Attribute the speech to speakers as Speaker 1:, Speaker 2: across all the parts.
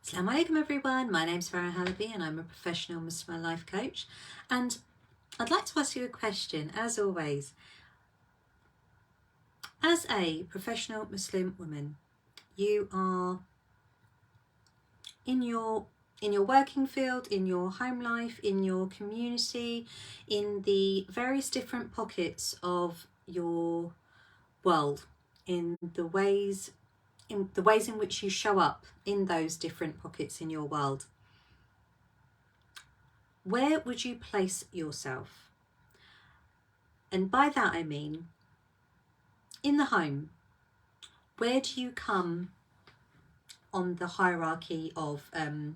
Speaker 1: Assalamu alaikum everyone, my name's Farah Halabi and I'm a professional Muslim life coach, and I'd like to ask you a question as always. As a professional Muslim woman, you are in your working field, in your home life, in your community, in the various different pockets of your world, in the ways in which you show up in those different pockets in your world. Where would you place yourself? And by that I mean, in the home, where do you come on the hierarchy of on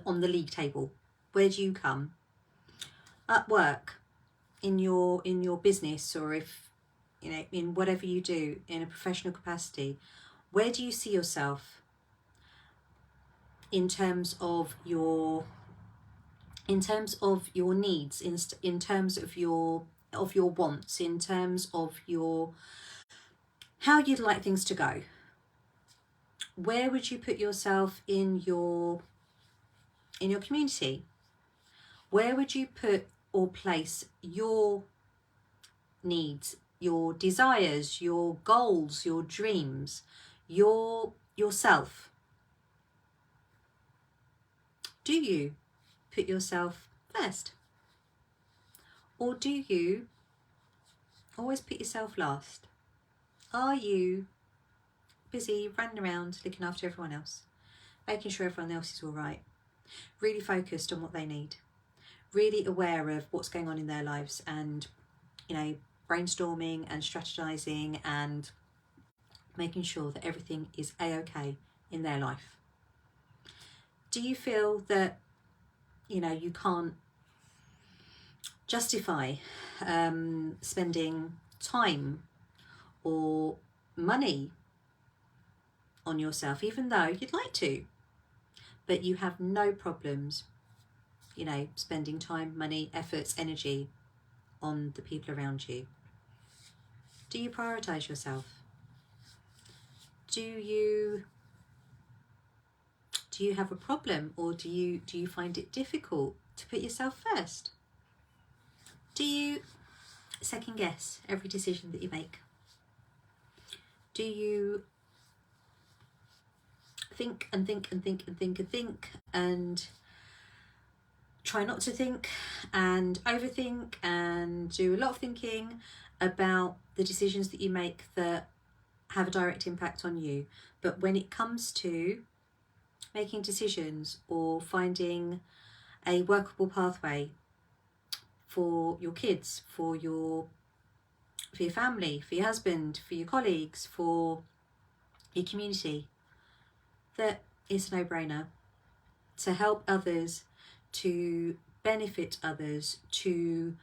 Speaker 1: the league table? Where do you come? At work, in your business, or if in whatever you do in a professional capacity, where do you see yourself in terms of your needs, in terms of your wants, in terms of your how you'd like things to go? Where would you put yourself in your community? Where would you put or place your needs, your desires, your goals, your dreams, yourself? Do you put yourself first? Or do you always put yourself last? Are you busy running around looking after everyone else, making sure everyone else is all right, really focused on what they need, really aware of what's going on in their lives, and brainstorming and strategizing and making sure that everything is a-okay in their life? Do you feel that you can't justify spending time or money on yourself, even though you'd like to, but you have no problems spending time, money, efforts, energy on the people around you? Do you prioritize yourself? Do you have a problem, or do you find it difficult to put yourself first? Do you second guess every decision that you make? Do you think and think and think and think and think and try not to think and overthink and do a lot of thinking about the decisions that you make that have a direct impact on you, but when it comes to making decisions or finding a workable pathway for your kids, for your family, for your husband, for your colleagues, for your community, that it's a no-brainer to help others, to benefit others, to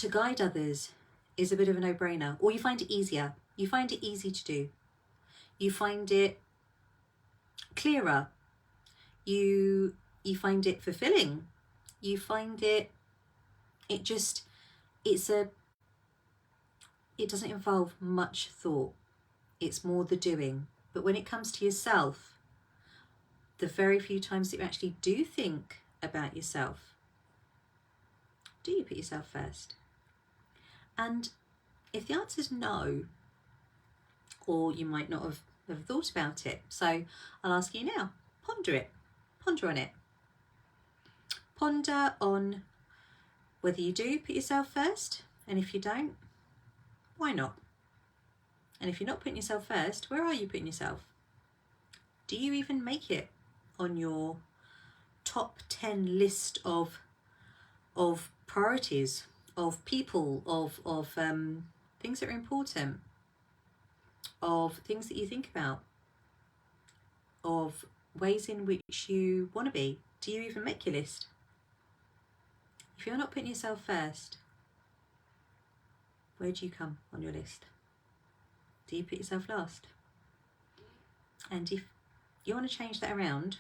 Speaker 1: guide others, is a bit of a no-brainer? Or you find it easier? You find it easy to do? You find it clearer? You find it fulfilling? You find it doesn't involve much thought. It's more the doing. But when it comes to yourself, the very few times that you actually do think about yourself, do you put yourself first? And if the answer is no, or you might not have thought about it, so I'll ask you now, ponder on it. Ponder on whether you do put yourself first, and if you don't, why not? And if you're not putting yourself first, where are you putting yourself? Do you even make it on your top 10 list of priorities, of people, of things that are important, of things that you think about, of ways in which you want to be? Do you even make your list? If you're not putting yourself first, where do you come on your list? Do you put yourself last? And if you want to change that around,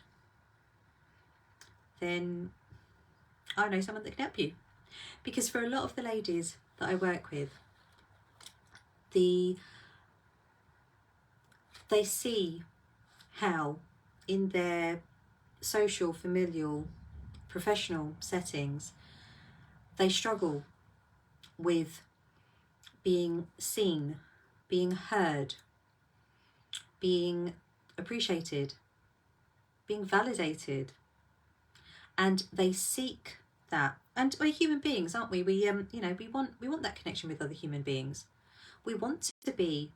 Speaker 1: then I know someone that can help you. Because for a lot of the ladies that I work with, they see how in their social, familial, professional settings, they struggle with being seen, being heard, being appreciated, being validated, and they seek that. And we're human beings, aren't we? We we want that connection with other human beings. We want to be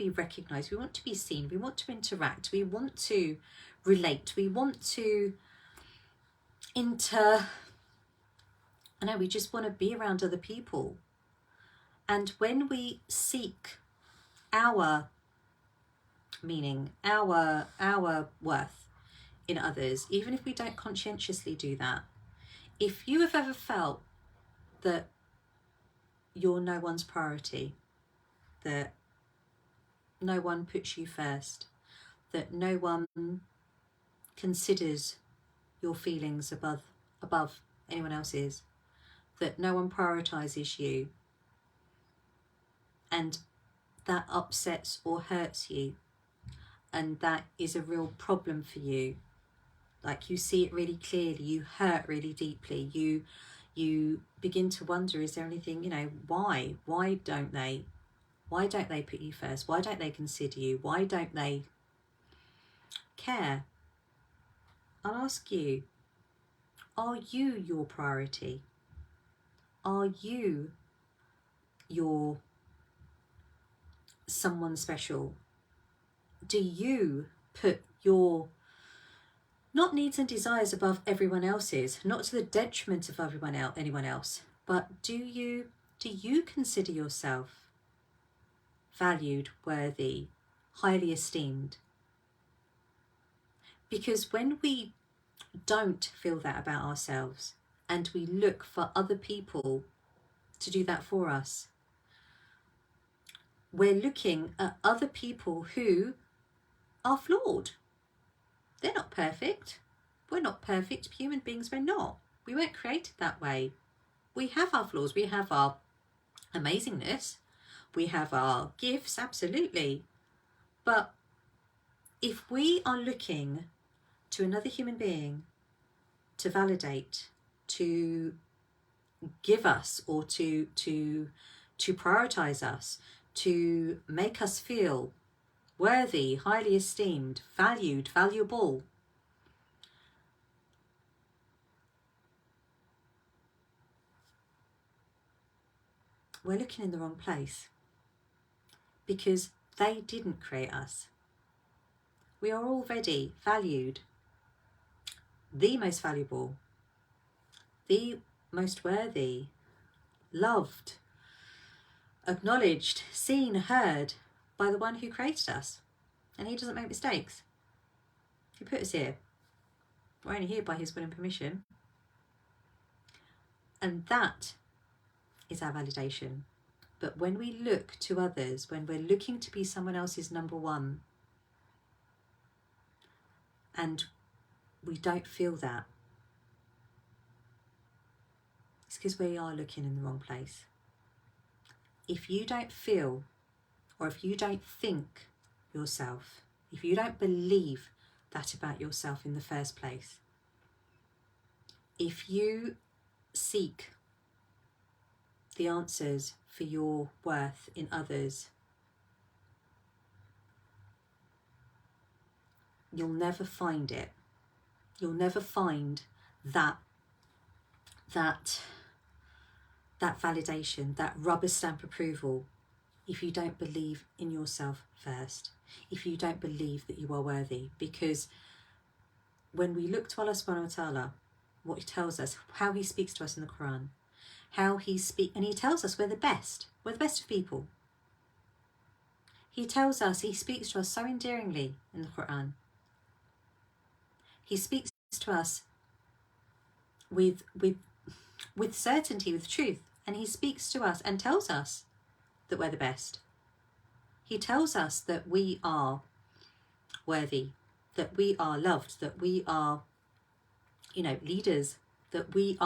Speaker 1: recognized, we want to be seen, we want to interact, we want to relate, we want to we just want to be around other people. And when we seek our meaning, our worth in others, even if we don't conscientiously do that, if you have ever felt that you're no one's priority, that no one puts you first, that no one considers your feelings above anyone else's, that no one prioritizes you, and that upsets or hurts you, and that is a real problem for you, like you see it really clearly, you hurt really deeply, you begin to wonder, is there anything, why don't they put you first? Why don't they consider you? Why don't they care? I'll ask you, are you your priority? Are you your someone special? Do you put your not needs and desires above everyone else's, not to the detriment of anyone else, but do you consider yourself valued, worthy, highly esteemed? Because when we don't feel that about ourselves and we look for other people to do that for us, we're looking at other people who are flawed. They're not perfect. We're not perfect human beings. We're not. We weren't created that way. We have our flaws. We have our amazingness. We have our gifts, absolutely. But if we are looking to another human being to validate, to give us, or to prioritize us, to make us feel worthy, highly esteemed, valued, valuable, we're looking in the wrong place, because they didn't create us. We are already valued, the most valuable, the most worthy, loved, acknowledged, seen, heard by the one who created us. And he doesn't make mistakes. He put us here. We're only here by his will and permission. And that is our validation. But when we look to others, when we're looking to be someone else's number one, and we don't feel that, it's because we are looking in the wrong place. If you don't feel, or if you don't think yourself, if you don't believe that about yourself in the first place, if you seek the answers for your worth in others, you'll never find it. You'll never find that validation, that rubber stamp approval, if you don't believe in yourself first, if you don't believe that you are worthy. Because when we look to Allah subhanahu wa ta'ala, what he tells us, how he speaks to us in the Quran, and he tells us we're the best of people. He tells us, he speaks to us so endearingly in the Quran. He speaks to us with certainty, with truth, and he speaks to us and tells us that we're the best. He tells us that we are worthy, that we are loved, that we are, leaders, that we're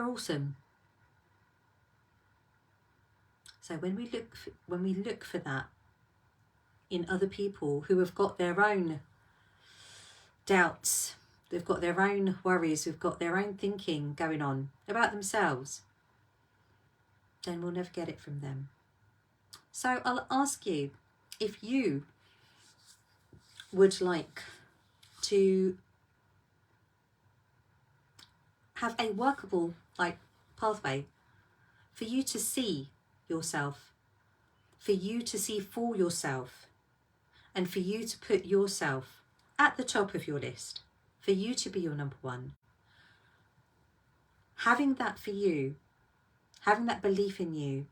Speaker 1: awesome. So when we look for that in other people who have got their own doubts, they've got their own worries, who've got their own thinking going on about themselves, then we'll never get it from them. So I'll ask you, if you would like to have a workable pathway for you to see yourself, for you to see for yourself, and for you to put yourself at the top of your list, for you to be your number one. Having that for you, having that belief in you,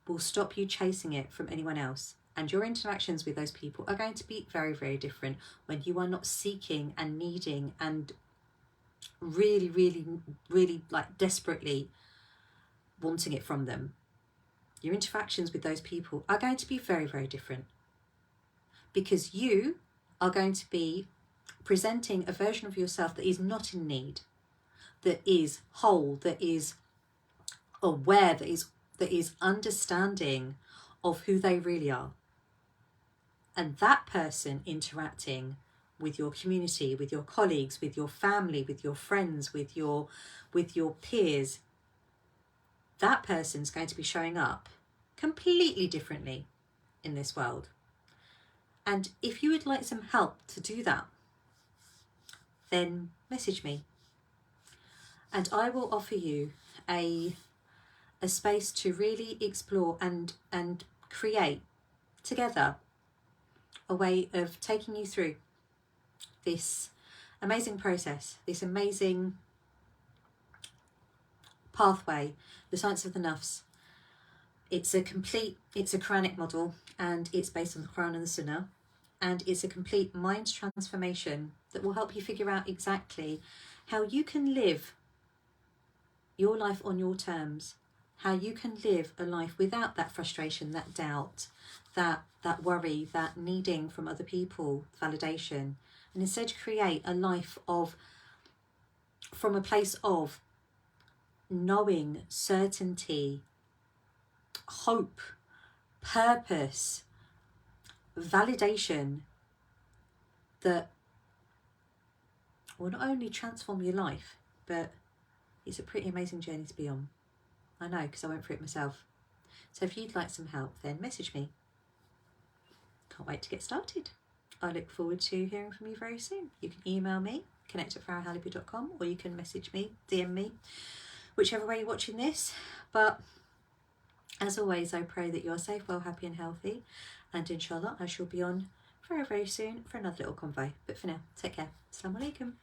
Speaker 1: will stop you chasing it from anyone else. And your interactions with those people are going to be very, very different when you are not seeking and needing and really, really, really desperately wanting it from them. Your interactions with those people are going to be very, very different, because you are going to be presenting a version of yourself that is not in need, that is whole, that is aware, that is understanding of who they really are. And that person interacting with your community, with your colleagues, with your family, with your friends, with your peers, that person's going to be showing up completely differently in this world. And if you would like some help to do that, then message me, and I will offer you a space to really explore and create together a way of taking you through this amazing process, this amazing pathway, the science of the Nafs. It's a Quranic model, and it's based on the Quran and the Sunnah, and it's a complete mind transformation that will help you figure out exactly how you can live your life on your terms, how you can live a life without that frustration, that doubt, that worry, that needing from other people validation, and instead create a life from a place of knowing, certainty, hope, purpose, validation, that will not only transform your life, but it's a pretty amazing journey to be on. I know, because I went through it myself. So if you'd like some help, then message me. Can't wait to get started. I look forward to hearing from you very soon. You can email me, connect@farahalibu.com, or you can message me, DM me, whichever way you're watching this. But as always, I pray that you're safe, well, happy and healthy. And inshallah, I shall be on very, very soon for another little convo. But for now, take care. Assalamu alaikum.